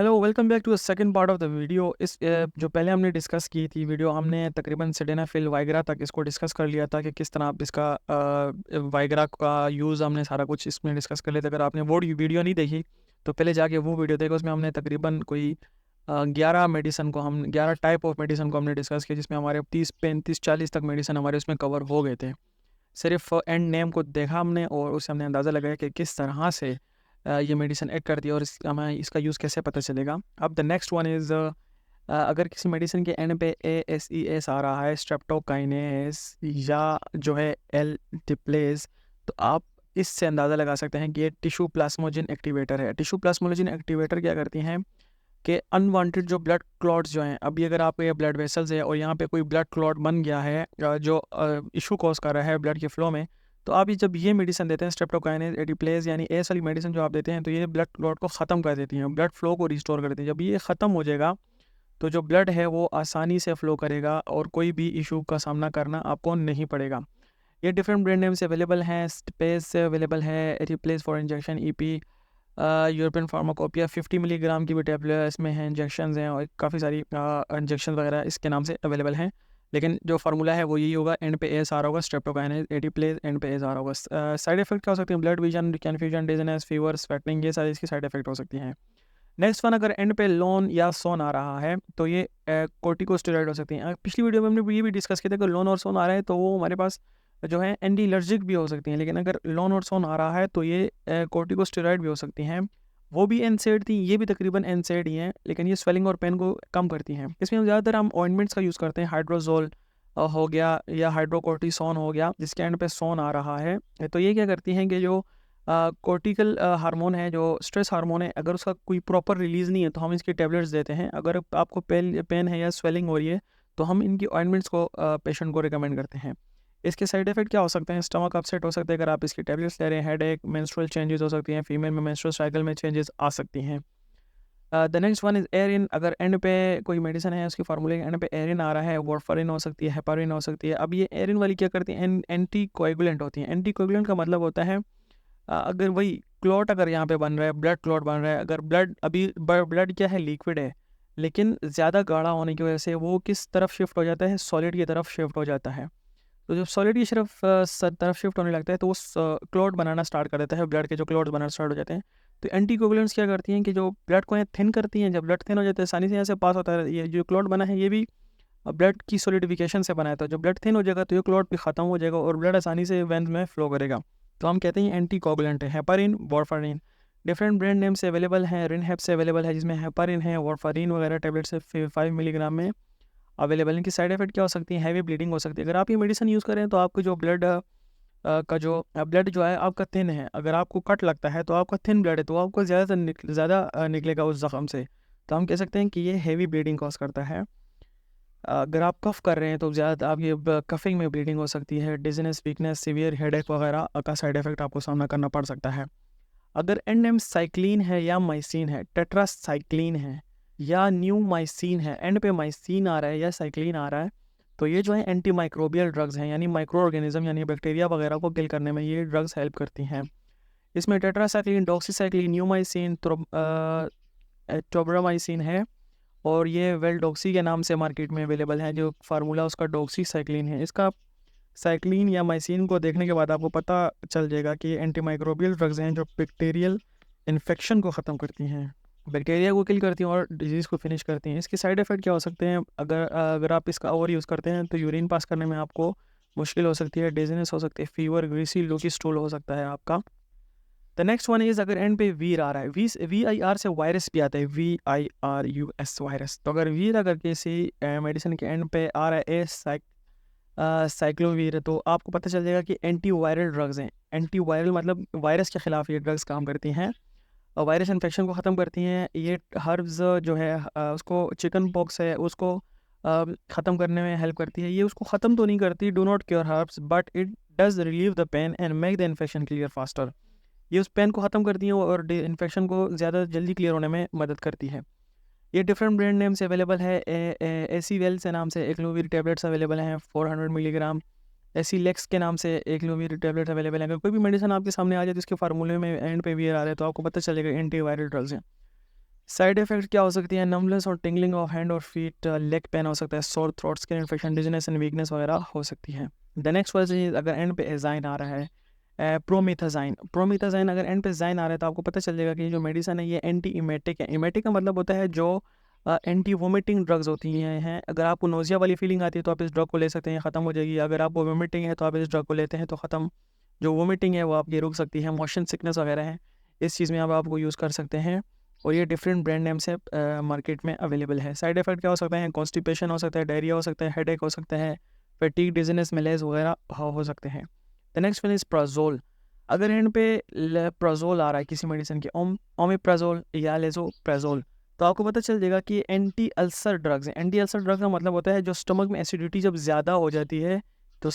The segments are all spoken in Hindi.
Hello welcome back to the second part of the video. जो पहले हमने डिस्कस की थी वीडियो, हमने तकरीबन सिडेनाफिल वाइग्रा तक इसको डिस्कस कर लिया था कि किस तरह आप इसका वाइग्रा का यूज़ हमने सारा कुछ इसमें डिस्कस कर लिया था। अगर आपने वो वीडियो नहीं देखी तो पहले जाके वो वीडियो देखो। उसमें हमने तकरीबन कोई 11 टाइप ऑफ मेडिसन को हमने डिस्कस किया, जिसमें हमारे 30 35 40 तक मेडिसन हमारे उसमें कवर हो गए थे। सिर्फ एंड नेम को देखा हमने और उससे हमने अंदाज़ा लगाया कि किस तरह से ये मेडिसिन एक्ट करती है और हमें इसका यूज़ कैसे पता चलेगा। अब द नेक्स्ट वन इज़, अगर किसी मेडिसिन के एंड पे ASES आ रहा है, स्ट्रेप्टोकाइनेस या जो है एल डिप्लेज, तो आप इससे अंदाज़ा लगा सकते हैं कि ये टिश्यू प्लाज्मोजिन एक्टिवेटर है। टिश्यू प्लाज्मोजिन एक्टिवेटर क्या करती हैं कि अनवांटेड जो ब्लड क्लॉट्स जो हैं, अभी अगर आप ये ब्लड वेसल्स है और यहाँ पे कोई ब्लड क्लॉट बन गया है जो इशू कॉज कर रहा है ब्लड के फ्लो में, तो आप जब ये मेडिसिन देते हैं स्ट्रेप्टोकाइनेस एडिप्लेज यानी एस वाली मेडिसिन जो आप देते हैं, तो ये ब्लड क्लॉट को ख़त्म कर देती हैं, ब्लड फ्लो को रिस्टोर कर देती हैं। जब ये ख़त्म हो जाएगा तो जो ब्लड है वो आसानी से फ्लो करेगा और कोई भी इशू का सामना करना आपको नहीं पड़ेगा। ये डिफरेंट ब्रांड नेम से अवेलेबल हैं। स्पेस से अवेलेबल है, एडिप्लेज for injection EP, European pharmacopoeia 50 milligram की भी टेबलेट इसमें हैं, इंजेक्शन हैं और काफ़ी सारी इंजेक्शन वगैरह इसके नाम से अवेलेबल हैं। लेकिन जो फार्मूला है वो यही होगा, एंड पे एस आ रहा होगा स्ट्रेप्टोकाइनेस एडिप्लेज, एंड पे एस आ रहा होगा। साइड इफेक्ट क्या हो सकते हैं? Blood vision, confusion, dizziness, fever, sweating, ये सारी इसकी साइड इफेक्ट हो सकती हैं। नेक्स्ट वन, अगर एंड पे लोन या सोन आ रहा है तो ये कोर्टिकोस्टेरॉइड हो सकती हैं। पिछली वीडियो में हमने ये भी डिस्कस किया था कि लोन और सोन आ रहा है तो वो हमारे पास जो है एंटी एलर्जिक भी हो सकती हैं, लेकिन अगर लोन और सोन आ रहा है तो ये कोर्टिकोस्टेरॉइड भी हो सकती हैं। वो भी NSAID थी, ये भी तकरीबन NSAID ही हैं, लेकिन ये स्वेलिंग और पेन को कम करती हैं। इसमें हम ज़्यादातर ऑइंटमेंट्स का यूज़ करते हैं। हाइड्रोजोल हो गया या हाइड्रोकोर्टिसोन हो गया, जिसके एंड पे सोन आ रहा है। तो ये क्या करती हैं कि जो कोर्टिकल हार्मोन है, जो स्ट्रेस हार्मोन है, अगर उसका कोई प्रॉपर रिलीज़ नहीं है तो हम इसकी टेबलेट्स देते हैं। अगर आपको पेन है या स्वेलिंग हो रही है तो हम इनकी ऑइंटमेंट्स को पेशेंट को रिकमेंड करते हैं। इसके साइड इफेक्ट क्या हो सकते हैं? स्टमक अपसेट हो सकते हैं अगर आप इसकी टेबलेट्स ले रहे हैं, हेडेक, मेंस्ट्रुअल चेंजेस हो सकती हैं, फीमेल में मेंस्ट्रुअल साइकिल में चेंजेस आ सकती हैं। The next one is Erin. अगर एंड पे कोई मेडिसिन है उसकी फार्मूले के एंड पे एरिन आ रहा है, वारफरिन हो सकती है, हेपारिन हो सकती है। अब ये एरिन वाली क्या करती हैं? एंटी कोएगुलेंट होती हैं। एंटी कोएगुलेंट का मतलब होता है अगर वही क्लॉट अगर यहाँ पे बन रहा है, ब्लड क्लॉट बन रहा है, अगर ब्लड अभी ब्लड क्या है, लिक्विड है, लेकिन ज़्यादा गाढ़ा होने की वजह से वो किस तरफ शिफ्ट हो जाता है? सॉलिड की तरफ शिफ्ट हो जाता है। तो जब सॉलिड की तरफ शिफ्ट होने लगता है तो वो क्लॉट बनाना स्टार्ट कर देता है, ब्लड के जो क्लॉट्स बनाना स्टार्ट हो जाते हैं। तो एंटीकोगुलेंट्स क्या करती हैं कि जो ब्लड को थिन करती हैं। जब ब्लड थिन हो जाता है आसानी से यहाँ से पास होता है। ये जो क्लॉट बना है ये भी ब्लड की सॉलिडिफिकेशन से बना है। तो जब ब्लड थिन हो जाएगा तो ये क्लॉट भी ख़त्म हो जाएगा और ब्लड आसानी से वेन्स में फ्लो करेगा। तो हम कहते हैं एंटीकोगुलेंट है। Heparin, warfarin different brand name से अवेलेबल है। रिनहेप से अवेलेबल है, जिसमें हेपारिन है, वारफरिन वगैरह टेबलेट से 5 मिलीग्राम में अवेलेबल। इनकी साइड इफेक्ट क्या हो सकती है? हैवी ब्लीडिंग हो सकती है। अगर आप ये मेडिसिन यूज़ करें तो आपको जो ब्लड जो है आपका थिन है, अगर आपको कट लगता है तो आपका थिन ब्लड है तो आपको ज़्यादा निकलेगा उस ज़ख्म से। तो हम कह सकते हैं कि ये हैवी ब्लीडिंग कॉज करता है। अगर आप कफ़ कर रहे हैं तो ज़्यादा आप ये कफिंग में ब्लीडिंग हो सकती है। डिजीनेस, वीकनेस, सीवियर हेडेक वगैरह का साइड इफेक्ट आपको सामना करना पड़ सकता है। अगर एंड नेम साइक्लिन है या माइसिन है, टेट्रासाइक्लिन है या न्यू माइसिन है, एंड पे माइसिन आ रहा है या साइक्लिन आ रहा है, तो ये जो है एंटी माइक्रोबियल ड्रग्स हैं, यानी माइक्रो ऑर्गेनिज्म यानी बैक्टीरिया वगैरह को किल करने में ये ड्रग्स हेल्प करती हैं। इसमें टेट्रासाइक्लिन, डॉक्सीसाइक्लिन, न्यूमाइसिन, टोब्रामाइसिन है और ये वेलडॉक्सी के नाम से मार्केट में अवेलेबल है। जो फार्मूला उसका डॉक्सीसाइक्लिन है। इसका साइक्लिन या माइसिन को देखने के बाद आपको पता चल जाएगा कि एंटी माइक्रोबियल ड्रग्स हैं जो बैक्टीरियल इन्फेक्शन को ख़त्म करती हैं, बैक्टीरिया को किल करती हैं और डिजीज़ को फिनिश करती हैं। इसके साइड इफ़ेक्ट क्या हो सकते हैं? अगर आप इसका ओवर यूज़ करते हैं तो यूरिन पास करने में आपको मुश्किल हो सकती है, डिजीनेस हो सकती है, फीवर, ग्रीसी लूकी स्टूल हो सकता है आपका। द नेक्स्ट वन इज़, अगर एंड पे वीर आ रहा है, VIR से वायरस भी आता है, VIRUS वायरस। तो अगर वीर अगर किसी मेडिसिन के एंड पे आ रहा है साइक्लोवीर, तो आपको पता चल जाएगा कि एंटी वायरल ड्रग्स हैं। एंटी वायरल मतलब वायरस के ख़िलाफ़ ये ड्रग्स काम करती हैं और वायरस इन्फेक्शन को ख़त्म करती हैं। ये हर्ब्स जो है उसको चिकन पॉक्स है उसको ख़त्म करने में हेल्प करती है। ये उसको ख़त्म तो नहीं करती, do not cure herbs, but it does relieve the pain and make the infection clear faster. ये उस पेन को ख़त्म करती हैं और इन्फेक्शन को ज़्यादा जल्दी क्लियर होने में मदद करती है। ये डिफरेंट ब्रांड नेम से अवेलेबल है। एसीवेल से नाम से एक्लोवीर टेबलेट्स अवेलेबल हैं 400 मिलीग्राम। एसीलेक्स के नाम से एक्लोवीर टेबलेट्स अवेलेबल हैं। अगर कोई भी मेडिसिन आपके सामने आ जाए तो इसके फार्मूले में एंड पे वीर आ रहा है तो आपको पता चलेगा एंटी वायरल ड्रग्स हैं। साइड इफ़ेक्ट क्या हो सकती है? नमनेस और टिंगलिंग ऑफ हैंड और फीट, लेग पेन हो सकता है, sore throat, skin infection, dizziness and weakness वगैरह हो सकती है। द नेक्स्ट वर्ड इज, अगर एंड पे एजाइन आ रहा है, प्रोमिथाजाइन। प्रोमिथाजाइन अगर एंड पे जाइन आ रहा है तो आपको पता चल जाएगा कि ये जो मेडिसिन है ये एंटी इमेटिक है। इमेटिक का मतलब होता है जो एंटी वोमिटिंग ड्रग्स होती हैं। अगर आपको नोजिया वाली फीलिंग आती है तो आप इस ड्रग को ले सकते हैं, ख़त्म हो जाएगी। अगर आपको वोमिटिंग है तो आप इस ड्रग को लेते हैं तो ख़त्म, जो वोमिटिंग है वो आपकी रुक सकती है। मोशन सिकनेस वगैरह है, इस चीज़ में आप आपको यूज़ कर सकते हैं, और ये डिफरेंट ब्रांड नेम से मार्केट में अवेलेबल है। साइड इफेक्ट क्या हो सकते हैं? कॉन्स्टिपेशन हो सकता है, डायरिया हो सकता है, हेडेक हो सकता है, फटीग, डिजीनेस, मलेज वगैरह हो सकते हैं। The next one is Prajol. अगर एंड पे प्राजोल आ रहा है किसी मेडिसिन के, ओमेप्राजोल या लेजोप्राजोल, तो आपको पता चल जाएगा कि एंटी अल्सर ड्रग्स हैं। एंटी अल्सर ड्रग्स का मतलब होता है जो स्टमक में एसिडिटी जब ज़्यादा हो जाती है, तो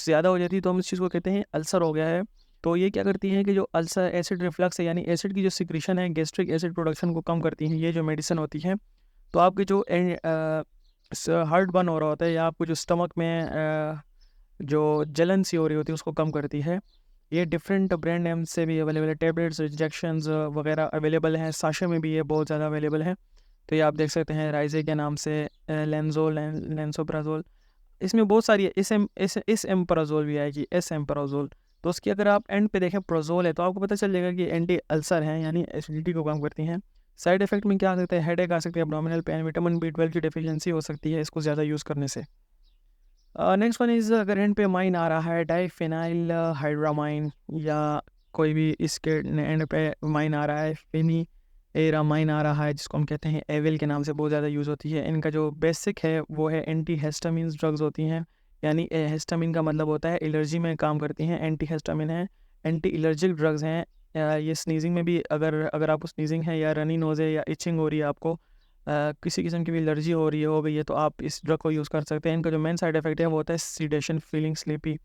हम इस चीज़ को कहते हैं अल्सर हो गया है। तो ये क्या करती हैं कि जो अल्सर, एसिड रिफ्लक्स है, यानी एसिड की जो सिक्रीशन है, गैस्ट्रिक एसिड प्रोडक्शन को कम करती हैं ये जो मेडिसिन होती हैं। तो आपके जो हार्ट बर्न हो रहा होता है, या आपको जो स्टमक में जो जलन सी हो रही होती है उसको कम करती है। ये डिफरेंट ब्रांड नेम से भी अवेलेबल है, टेबलेट्स, इंजेक्शंस वगैरह अवेलेबल हैं, साशे में भी ये बहुत ज़्यादा अवेलेबल है। तो ये आप देख सकते हैं राइजे के नाम से, लेंसोप्राजोल, इसमें बहुत सारी है। इस एम्पराजोल भी आएगी, एस एम्पराजोल। तो उसकी अगर आप एंड पे देखें प्रोजोल है तो आपको पता चल जाएगा कि एंटी अल्सर हैं, यानी एसिडिटी को कम करती हैं। साइड इफेक्ट में क्या आ सकता है? हेडेक आ सकती है, एब्डोमिनल पेन, विटामिन B12 की डिफिशियंसी हो सकती है इसको ज़्यादा यूज़ करने से। नेक्स्ट वन इज़, अगर एंड पे माइन आ रहा है, डाइफेनाइल हाइड्रामाइन, या कोई भी इसके एंड पे माइन आ रहा है, फिनी एरामाइन आ रहा है, जिसको हम कहते हैं एविल के नाम से बहुत ज़्यादा यूज़ होती है। इनका जो बेसिक है वो है एंटी हिस्टामिन ड्रग्स होती हैं, यानी हिस्टामिन का मतलब होता है एलर्जी में काम करती हैं। एंटी हिस्टामिन है, एंटी एलर्जिक ड्रग्स हैं। ये स्नीजिंग में भी, अगर अगर आपको स्नीजिंग है या रनी नोज़ है या इचिंग हो रही है, आपको किसी किस्म की भी एलर्जी हो गई है तो आप इस ड्रग को यूज़ कर सकते हैं। इनका जो मेन साइड इफेक्ट है वो होता है सीडेशन, फीलिंग स्लीपी,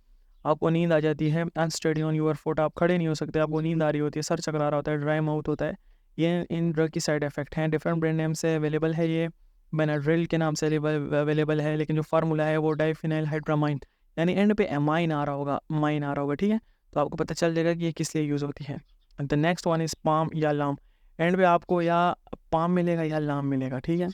आपको नींद आ जाती है। अनस्टेडी ऑन योर फुट, आप खड़े नहीं हो सकते, आपको नींद आ रही होती है, सर चकरा रहा होता है, ड्राई माउथ होता है। ये इन ड्रग की साइड इफेक्ट हैं। डिफरेंट ब्रांड नेम से अवेलेबल है। ये बेनाड्रिल के नाम से अवेलेबल है, लेकिन जो फार्मूला है वो डाइफिनाइल हाइड्रामाइन, यानी एंड पे एमाइन आ रहा होगा, माइन आ रहा होगा, ठीक है। तो आपको पता चल जाएगा कि ये किस लिए यूज़ होती है। The next one is palm या लाम। एंड पे आपको या पाम मिलेगा या लाम मिलेगा, ठीक है।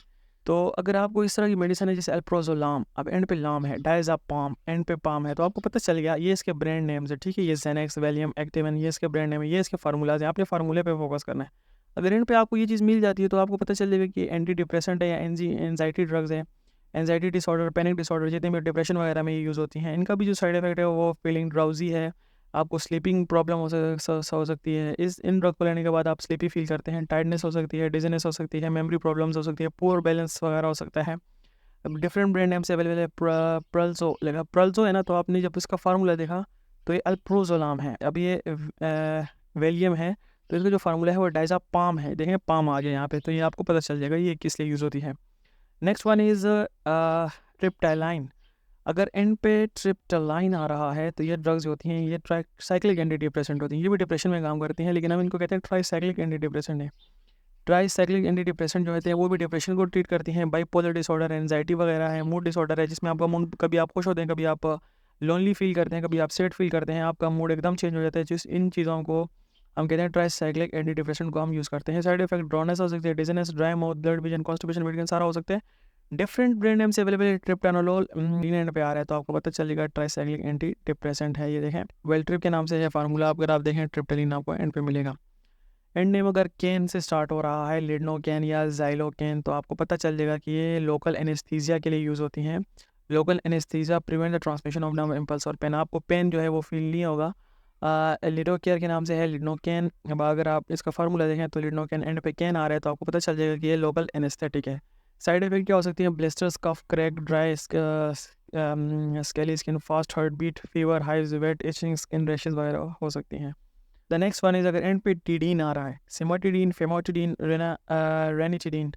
तो अगर आपको इस तरह की मेडिसिन है जैसे अल्प्रोजोलाम, अब एंड पे लाम है, डायज़ापाम एंड पे पाम है, तो आपको पता चल गया ये इसके ब्रांड नेम्स है, ठीक है। ये जेनेक्स, वैलियम, एक्टिवन, ये इसके ब्रांड नेम है, ये इसके फार्मूलाज हैं। आपने फार्मूले पे फोकस करना है। अगर एंड पे आपको ये चीज़ मिल जाती है तो आपको पता चल जाएगा कि एंटी डिप्रेसेंट है या एनजाइटी ड्रग्स है। एनजाइटी डिसऑर्डर, पैनिक डिसऑर्डर, जितने भी डिप्रेशन वगैरह में ये यूज़ होती हैं। इनका भी जो साइड इफेक्ट है वो फीलिंग ड्राउजी है, आपको स्लीपिंग प्रॉब्लम हो सकती है। इन ड्रग को लेने के बाद आप स्लीपी फील करते हैं, टायर्डनेस हो सकती है, डिजीनेस हो सकती है, मेमोरी प्रॉब्लम्स हो सकती है, पुअर बैलेंस वगैरह हो सकता है। अब डिफरेंट ब्रांड नेम से अवेलेबल है। प्रल्सो लगा, प्रल्सो है ना, तो आपने जब इसका फार्मूला देखा तो ये अल्प्रोजोलाम है। अब ये वेलियम है, तो इसका जो फार्मूला है वो डायज़ापाम है। देखें पाम आ गया यहाँ पे, तो ये आपको पता चल जाएगा ये किस लिए यूज़ होती है। Next one is triptyline. अगर एंड पे ट्रिप्टाइलाइन आ रहा है तो ये ड्रग्स होती हैं, ये ट्राइसाइक्लिक एंटी डिप्रेसेंट होती हैं। ये भी डिप्रेशन में काम करती हैं, लेकिन हम इनको कहते हैं ट्राइसाइक्लिक एंटी डिप्रेसेंट है। ट्राइसाइक्लिक एंटी डिप्रेसेंट जो होते हैं वो भी डिप्रेशन को ट्रीट करती हैं। बाइपोलर डिसऑर्डर, एंजाइटी वगैरह है, मूड डिसऑर्डर है, जिसमें आपका मूड, कभी आप खुश होते हैं, कभी आप लोनली फील करते हैं, कभी आप सैड फील करते हैं, आपका मूड एकदम चेंज हो जाता है। जिस इन चीज़ों को हम कहते हैं ट्राइसाइक्लिक एंटी डिप्रेसेंट को हम यूज़ करते हैं। साइड इफेक्ट ड्रॉनेस हो सकती है, dizziness, dry mouth, blood vision, constipation, weight gain सारा हो सकता है। डिफरेंट ब्रांड नेम से अवेलेबल है। ट्रिप्टानोलोल एंड पे आ रहा है तो आपको पता चलेगा ट्राइसाइक्लिक एंटी डिप्रेसेंट है। ये देखें वेल्ट्रिप के नाम से है फार्मूला, अगर आप देखें ट्रिप्टलिन आपको एंड पे मिलेगा। एंड नेम अगर केन से स्टार्ट हो रहा है, लिडनोकेन या जाइलोकेन, तो आपको पता चल जाएगा कि ये लोकल एनेस्थीसिया के लिए यूज़ होती हैं। Local anaesthesia prevent the transmission of nerve impulse, और पेन, आपको पेन जो है वो फील नहीं होगा। लिडोकेयर के नाम से है लिडनोकेन। अब अगर आप इसका फार्मूला देखें तो लिडनोकेन एंड पे कैन आ रहा है, तो आपको पता चल जाएगा कि ये लोकल एनेस्थेटिक है। साइड इफेक्ट क्या हो सकती है? Blisters, cough, crack, dry scaly skin, fast heart beat, fever, hives, weight, itching, skin rashes वगैरह हो सकती हैं। द नेक्स्ट वन इज़, अगर एंड पे टीडीन आ रहा है, सिमाटिडीन, फेमोटिडीन, रेनिटिडीन,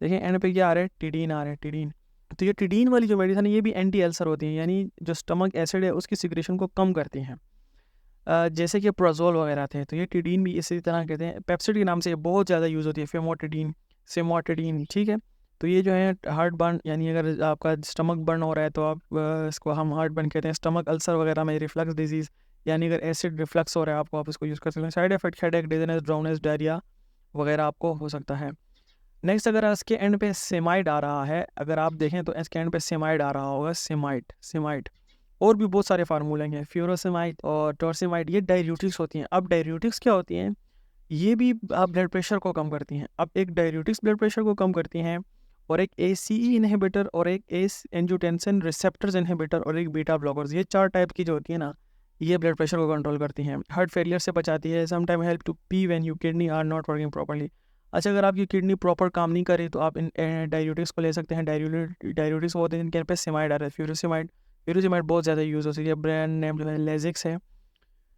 देखिए एंड पे क्या आ रहा है? टीडीन आ रहा है, टीडीन। तो ये टीडीन वाली जो मेडिसिन है ये भी एंटी अल्सर होती है, यानी जो स्टमक एसिड है उसकी सिक्रेशन को कम करती हैं। जैसे कि प्रोजोल वगैरह थे, तो ये टीडीन भी इसी तरह कहते हैं। पेप्सिड के नाम से ये बहुत ज़्यादा यूज़ होती है, फेमोटिडीन, सिमोटिडीन, ठीक है। तो ये जो है हार्ट बर्न, यानी अगर आपका स्टमक बर्न हो रहा है तो आप इसको हम हार्ट बर्न कहते हैं। स्टमक अल्सर वगैरह में, रिफ्लक्स डिजीज़, यानी अगर एसिड रिफ्लक्स हो रहा है आपको, आप इसको यूज़ कर सकते हैं। Side effect headache, dizziness, drowsiness, diarrhoea वगैरह आपको हो सकता है। नेक्स्ट अगर इसके एंड पे सेमाइड आ रहा है, अगर आप देखें तो इसके एंड पे सेमाइड आ रहा होगा, सेमाइड और भी बहुत सारे फार्मूले हैं, फ्यूरोसेमाइड और टॉर्सेमाइड, ये डाययूरेटिक्स होती हैं। अब डाययूरेटिक्स क्या होती हैं, ये भी आप ब्लड प्रेशर को कम करती हैं। अब एक डाययूरेटिक्स ब्लड प्रेशर को कम करती हैं और एक ACE इनहिबिटर और एक एस एंजियोटेंसिन रिसेप्टर्स इनहिबिटर और एक बीटा ब्लॉकर्स, ये 4 टाइप की जो होती है ना, ये ब्लड प्रेशर को कंट्रोल करती हैं। हार्ट फेलियर से बचाती है। Some time help to pee when you kidney are not working properly. अच्छा, अगर आपकी किडनी प्रॉपर काम नहीं करे तो आप इन डाययूरेटिक्स को ले सकते हैं। डाययूरेटिक्स वो होते हैं जिनके पे सेमाइड आ रहा है, फ्यूरोसेमाइड बहुत ज़्यादा यूज़ होती है। ब्रांड नेम जो है लेजिक्स है।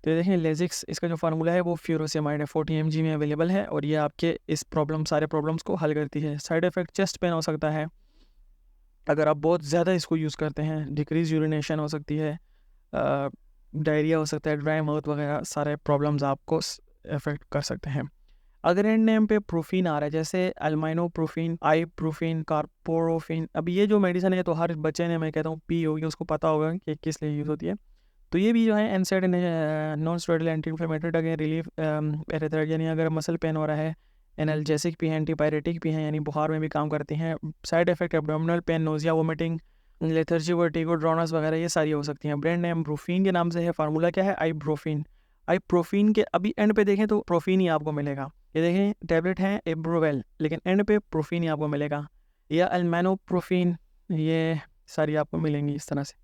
तो ये देखें लेजिक्स, इसका जो फार्मूला है वो फ्यूरोसेमाइड है, 40 mg में अवेलेबल है और ये आपके इस सारे प्रॉब्लम्स को हल करती है। साइड इफ़ेक्ट चेस्ट पेन हो सकता है अगर आप बहुत ज़्यादा इसको यूज़ करते हैं, डिक्रीज यूरिनेशन हो सकती है, डायरिया हो सकता है, ड्राई माउथ वगैरह सारे प्रॉब्लम्स आपको अफेक्ट कर सकते हैं। अगर एंड नेम पे प्रोफीन आ रहा है जैसे अल्माइनोप्रोफीन, आईप्रोफीन, कार्पोरोफीन, अब ये जो मेडिसिन है तो हर बच्चे ने, मैं कहता हूँ, पी होगी, उसको पता होगा कि किस लिए यूज़ होती है। तो ये भी जो है एनसेड non steroidal anti inflammatory drug है, रिलीफ एरेथ्राइड, यानी अगर मसल पेन हो रहा है, एनाल्जेसिक भी है, एंटीपायरेटिक भी हैं, यानी बुखार में भी काम करती हैं। Side effect abdominal pain, nausea, vomiting, lethargy, vertigo, drowsiness वगैरह ये सारी हो सकती हैं। ब्रांड नेम ब्रोफीन के नाम से है। फार्मूला क्या है, आईप्रोफीन के अभी एंड पे देखें तो प्रोफीन ही आपको मिलेगा। ये देखें टैबलेट है एब्रोवेल, लेकिन एंड पे प्रोफीन ही आपको मिलेगा, या अल्मानोप्रोफीन, ये सारी आपको मिलेंगी इस तरह से।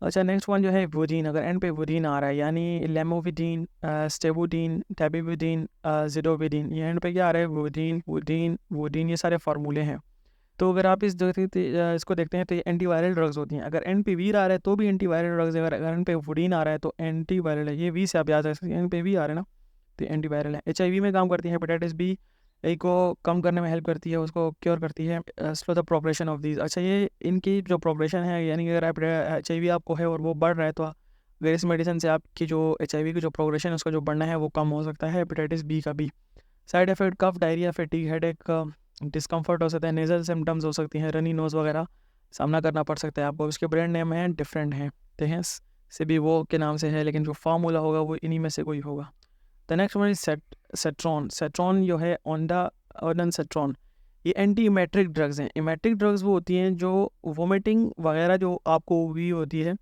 अच्छा, नेक्स्ट वन जो है वुडीन, अगर एंड पे वुडीन आ रहा है यानी लेमोविडीन, स्टेबुडीन, टेबिविडीन, जिडोविडीन, ये एंड पे क्या आ रहा है, वुडीन, ये सारे फार्मूले हैं। तो अगर आप इसको देखते हैं तो ये एंटीवायरल ड्रग्स होती हैं। अगर एंड पे वी आ रहा है तो भी एंटीवायरल ड्रग्स है, अगर एंड पे वुडीन आ रहा है तो एंटीवायरल है। ये वी से आप याद रख सकते हैं, एंड पे वी आ रहा है ना तो एंटीवायरल है। HIV में काम करती है, हेपेटाइटिस बी को कम करने में हेल्प करती है, उसको क्योर करती है, slow the progression of these. अच्छा, ये इनकी जो प्रोग्रेशन है, यानी अगर आप HIV आपको है और वो बढ़ रहा है तो अगर इस मेडिसिन से आपकी जो HIV की जो प्रोग्रेशन है उसका जो बढ़ना है वो कम हो सकता है। हेपेटाइटिस बी का भी साइड इफेक्ट कफ, डायरिया, फैटीग, हेडेक, डिस्कम्फर्ट हो सकता है, नेजल सिम्टम्स हो सकती हैं, रनी नोज वगैरह सामना करना पड़ सकता है आपको। इसके ब्रांड नेम है डिफरेंट हैं, तेहस से भी वो के नाम से है, लेकिन जो फार्मूला होगा वो इन्हीं में से कोई होगा। द नेक्स्ट वन इज सेट्रॉन जो है सेट्रॉन, ये एंटी इमेट्रिक ड्रग्स हैं। इमेट्रिक ड्रग्स वो होती हैं जो वोमिटिंग वगैरह जो आपको हुई होती है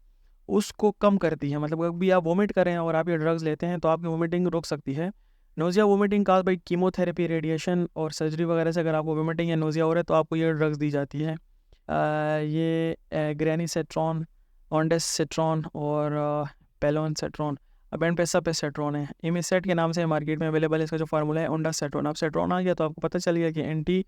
उसको कम करती है। मतलब अभी आप वोमिट करें और आप ये ड्रग्स लेते हैं तो आपकी वोमिटिंग रुक सकती है। Nausea, vomiting cause by chemotherapy, radiation और सर्जरी वगैरह से अगर आपको वोमिटिंग या नोजिया हो रहा है तो आपको ये ड्रग्स दी जाती है। ये ग्रेनिसेट्रॉन, ऑन्डेसेट्रॉन और पेलोनसेट्रॉन। अब एंड पे सब पे सेट्रॉन है। इमिसेट के नाम से मार्केट में अवेलेबल है। इसका जो फार्मूला है ओंडासेट्रॉन। अब सेट्रॉन आ गया तो आपको पता चल गया कि एंटी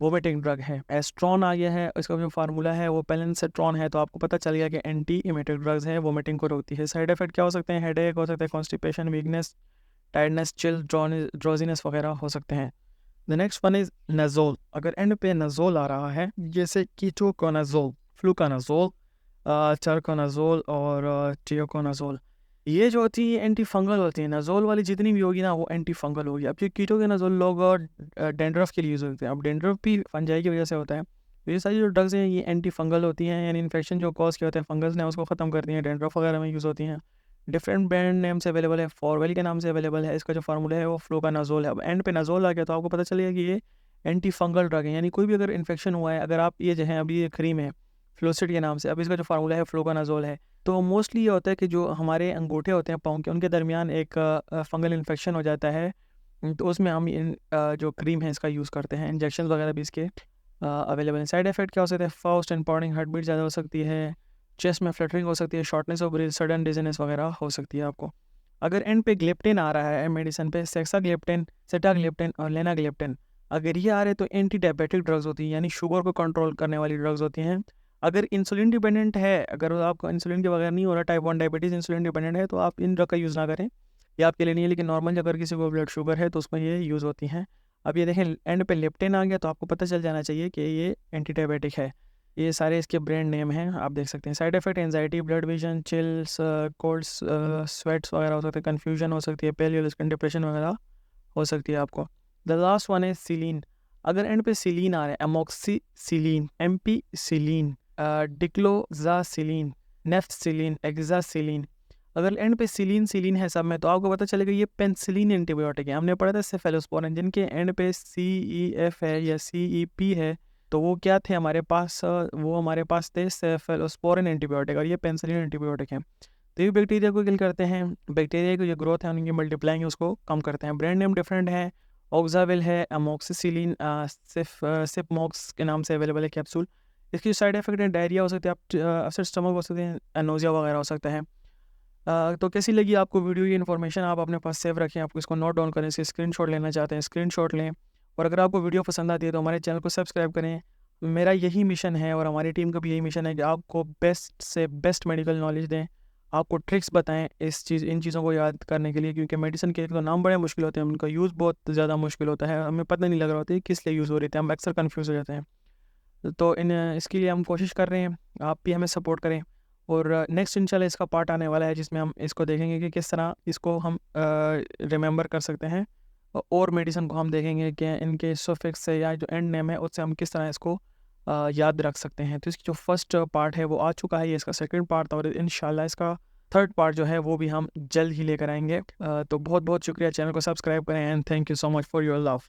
वोमिटिंग ड्रग है। एस्ट्रॉन आ गया है, इसका जो फार्मूला है वो पेलेंसेट्रॉन है, तो आपको पता चल गया कि एंटी इमेटिक ड्रग्स है, वोमिटिंग को रोकती है। साइड इफेक्ट क्या हो सकते हैं, हेडेक हो सकता है, constipation, weakness, tiredness, chill, drowsiness वगैरह हो सकते हैं। The next one is nazole. अगर एंड पे नज़ोल आ रहा है जैसे कीटोकोनाजोल, फ्लूकानाजोल, चारकोनाजोल और टियोकोनाजोल, ये जो होती है एंटी फंगल होती है। नज़ोल वाली जितनी भी होगी ना वो एंटी फंगल होगी। अब ये कीटोकोनाजोल लोग और डेंड्रफ के लिए यूज़ होते हैं। अब डेंड्रफ भी फंजाई की वजह से होता है। तो ये सारी जो ड्रग्स हैं ये एंटी फंगल होती हैं, यानी इन्फेक्शन जो कॉज किया होता है फंगस ने उसको ख़त्म करती हैं। डेंड्रफ वगैरह में यूज़ होती हैं। डिफरेंट ब्रांड नेम से अवेलेबल है, फॉरवेल के नाम से अवेलेबल है। इसका जो फार्मूला है वो फ्लूकानाजोल है। अब एंड पे नज़ोल आ गया तो आपको पता चलेगा कि ये एंटी फंगल ड्रग है, यानी कोई भी अगर इन्फेक्शन हुआ है, अगर आप ये जो है अभी ये क्रीम है फ्लोसिड के नाम से, अब इसका जो फार्मूला है फ्लूकानाजोल है। तो मोस्टली ये होता है कि जो हमारे अंगूठे होते हैं पाँव के, उनके दरमियान एक फंगल इन्फेक्शन हो जाता है, तो उसमें हम जो क्रीम है इसका यूज़ करते हैं। इंजेक्शन वगैरह भी इसके अवेलेबल हैं। साइड इफेक्ट क्या हो सकते हैं, fast and pounding, heart beat ज़्यादा हो सकती है, चेस्ट में फ्लटरिंग हो सकती है, shortness of breath, sudden dizziness वगैरह हो सकती है आपको। अगर एंड पे ग्लिप्टिन आ रहा है मेडिसिन पे, सेक्साग्लिप्टिन, सेटाग्लिप्टिन और लेनाग्लिप्टिन, अगर ये आ रहे तो एंटी डायबिटिक ड्रग्स होती हैं, यानी शुगर को कंट्रोल करने वाली ड्रग्स होती हैं। अगर इंसुलिन डिपेंडेंट है, अगर आपको इंसुलिन के बगैर नहीं हो रहा, टाइप 1 डायबिटीज़ इंसुलिन डिपेंडेंट है, तो आप इन ड्रग का यूज़ ना करें, ये आपके लिए नहीं है। लेकिन नॉर्मल अगर किसी को ब्लड शुगर है तो उसमें ये यूज़ होती हैं। अब ये देखें एंड पे लेप्टिन आ गया तो आपको पता चल जाना चाहिए कि ये एंटी डायबिटिक है। ये सारे इसके ब्रांड नेम हैं, आप देख सकते हैं। Side effect anxiety, blood vision, chills, colds, sweats वगैरह हो सकते हैं, कन्फ्यूजन हो सकती है, पेलियल स्किन, डिप्रेशन वगैरह हो सकती है आपको। द लास्ट वन है सिलीन। अगर एंड पे सिलीन आ रहा है, एमोक्सीसिलीन, एम्पीसिलीन, डिक्लोजासिलीन, नेफ्टसिलीन, एक्सासिलीन, अगर एंड पे सिलीन है सब में, तो आपको पता चलेगा ये पेनिसिलिन एंटीबायोटिक है। हमने पढ़ा था सेफेलोस्पोरिन, जिनके एंड पे CEF है या CEP है, तो वो क्या थे हमारे पास, वो हमारे पास थे सेफेलोस्पोरिन एंटीबायोटिक, और ये पेनिसिलिन एंटीबायोटिक है। तो ये बैक्टीरिया को किल करते हैं, बैक्टीरिया की जो ग्रोथ है उनकी मल्टीप्लाइंग है उसको कम करते हैं। ब्रांड नेम डिफरेंट है, ऑक्साविल है, अमोक्सिसिलिन, सिपमॉक्स के नाम से अवेलेबल है कैप्सूल। इसकी साइड इफेक्ट है डायरिया हो सकती है, आप अपसेट स्टमक हो सकते हैं, एनोजिया वगैरह हो सकता है। तो कैसी लगी आपको वीडियो, ये इन्फॉर्मेशन आप अपने पास सेव रखें, आपको इसको नोट डाउन करें, इसके स्क्रीनशॉट लेना चाहते हैं स्क्रीनशॉट लें, और अगर आपको वीडियो पसंद आती है तो हमारे चैनल को सब्सक्राइब करें। मेरा यही मिशन है और हमारी टीम का भी यही मिशन है कि आपको बेस्ट से बेस्ट मेडिकल नॉलेज दें, आपको ट्रिक्स बताएं इन चीज़ों को याद करने के लिए, क्योंकि मेडिसिन के तो नाम बड़े मुश्किल होते हैं, उनका यूज़ बहुत ज़्यादा मुश्किल होता है, हमें पता नहीं लग रहा होता है किस लिए यूज़ हो रही थी, हम अक्सर कन्फ्यूज़ हो जाते हैं। तो इसके लिए हम कोशिश कर रहे हैं, आप भी हमें सपोर्ट करें। और नेक्स्ट इंशाल्लाह इसका पार्ट आने वाला है, जिसमें हम इसको देखेंगे कि किस तरह इसको हम रिमेंबर कर सकते हैं, और मेडिसिन को हम देखेंगे कि इनके सफिक्स से या जो एंड नेम है उससे हम किस तरह इसको याद रख सकते हैं। तो इसकी जो फर्स्ट पार्ट है वो आ चुका है, ये इसका सेकंड पार्ट था, और इंशाल्लाह इसका थर्ड पार्ट जो है वो भी हम जल्द ही लेकर आएंगे। तो बहुत बहुत शुक्रिया, चैनल को सब्सक्राइब करें, and thank you so much for your love.